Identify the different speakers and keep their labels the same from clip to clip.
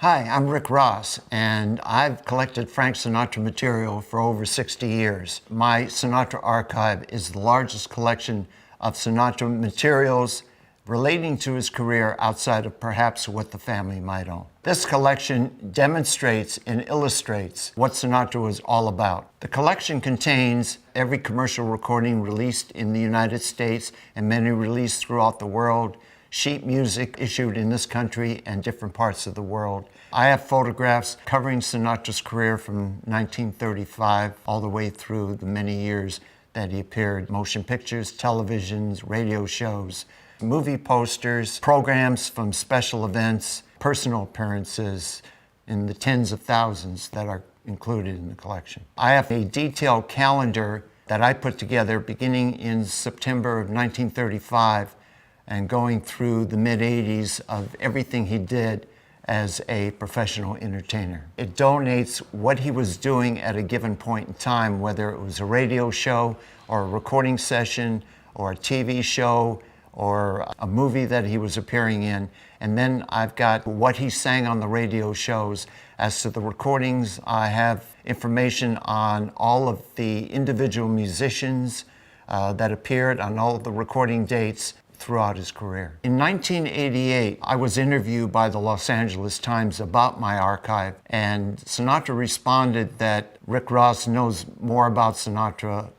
Speaker 1: Hi, I'm Ric Ross, and I've collected Frank Sinatra material for over 60 years. My Sinatra Archive is the largest collection of Sinatra materials relating to his career outside of perhaps what the family might own. This collection demonstrates and illustrates what Sinatra was all about. The collection contains every commercial recording released in the United States and many released throughout the world, sheet music issued in this country and different parts of the world. I have photographs covering Sinatra's career from 1935 all the way through the many years that he appeared, motion pictures, televisions, radio shows, movie posters, programs from special events, personal appearances in the tens of thousands that are included in the collection. I have a detailed calendar that I put together beginning in September of 1935 and going through the mid-'80s of everything he did as a professional entertainer. It donates what he was doing at a given point in time, whether it was a radio show or a recording session or a TV show or a movie that he was appearing in. And then I've got what he sang on the radio shows. As to the recordings, I have information on all of the individual musicians that appeared on all of the recording dates throughout his career. In 1988, I was interviewed by the Los Angeles Times about my archive, and Sinatra responded that Ric Ross knows more about Sinatra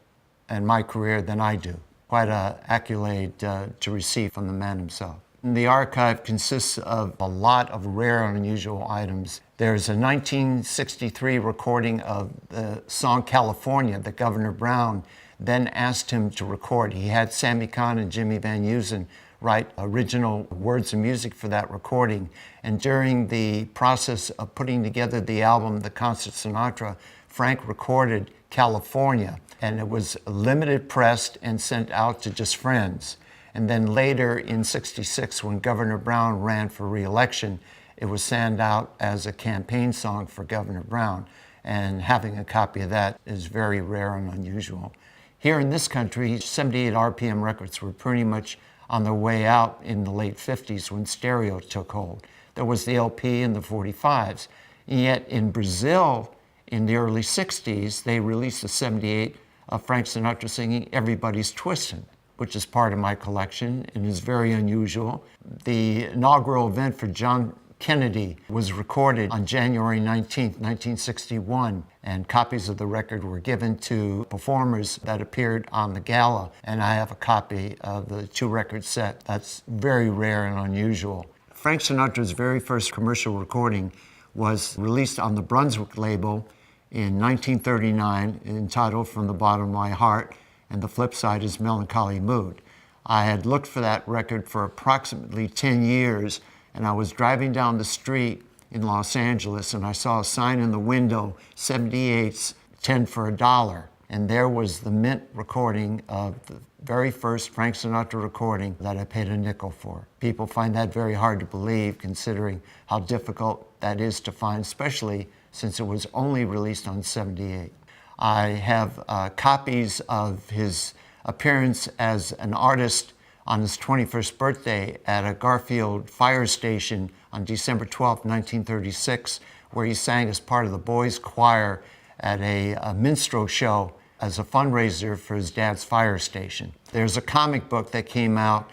Speaker 1: and my career than I do. Quite an accolade to receive from the man himself. The archive consists of a lot of rare and unusual items. There's a 1963 recording of the song California that Governor Brown then asked him to record. He had Sammy Cahn and Jimmy Van Heusen write original words and music for that recording. And during the process of putting together the album, The Concert Sinatra, Frank recorded California, and it was limited pressed and sent out to just friends. And then later in '66, when Governor Brown ran for re-election, it was sent out as a campaign song for Governor Brown. And having a copy of that is very rare and unusual. Here in this country, 78 RPM records were pretty much on their way out in the late 50s when stereo took hold. There was the LP and the 45s. And yet in Brazil, in the early 60s, they released a 78 of Frank Sinatra singing Everybody's Twistin', which is part of my collection and is very unusual. The inaugural event for John Kennedy was recorded on January 19th, 1961, and copies of the record were given to performers that appeared on the gala, and I have a copy of the two-record set. That's very rare and unusual. Frank Sinatra's very first commercial recording was released on the Brunswick label in 1939, entitled From the Bottom of My Heart, and the flip side is Melancholy Mood. I had looked for that record for approximately 10 years, and I was driving down the street in Los Angeles, and I saw a sign in the window, 78's 10 for $1. And there was the mint recording of the very first Frank Sinatra recording that I paid a nickel for. People find that very hard to believe, considering how difficult that is to find, especially since it was only released on 78. I have copies of his appearance as an artist on his 21st birthday at a Garfield fire station on December 12, 1936, where he sang as part of the boys' choir at a minstrel show as a fundraiser for his dad's fire station. There's a comic book that came out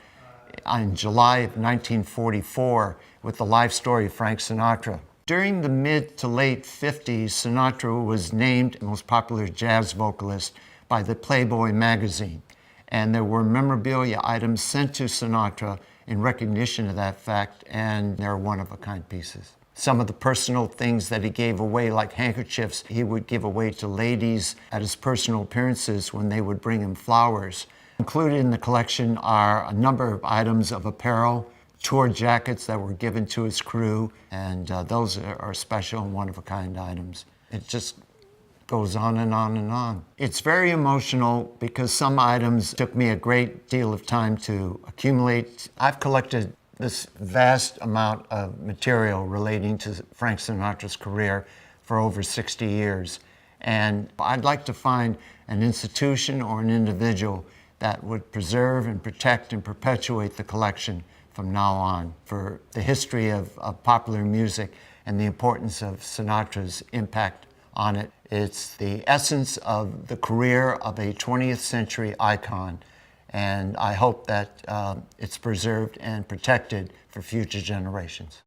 Speaker 1: in July of 1944 with the life story of Frank Sinatra. During the mid to late 50s, Sinatra was named most popular jazz vocalist by the Playboy magazine. And there were memorabilia items sent to Sinatra in recognition of that fact, and they're one-of-a-kind pieces. Some of the personal things that he gave away, like handkerchiefs, he would give away to ladies at his personal appearances when they would bring him flowers. Included in the collection are a number of items of apparel, tour jackets that were given to his crew, and those are special and one-of-a-kind items. It just goes on and on and on. It's very emotional because some items took me a great deal of time to accumulate. I've collected this vast amount of material relating to Frank Sinatra's career for over 60 years. And I'd like to find an institution or an individual that would preserve and protect and perpetuate the collection from now on for the history of popular music and the importance of Sinatra's impact on it. It's the essence of the career of a 20th century icon, and I hope that it's preserved and protected for future generations.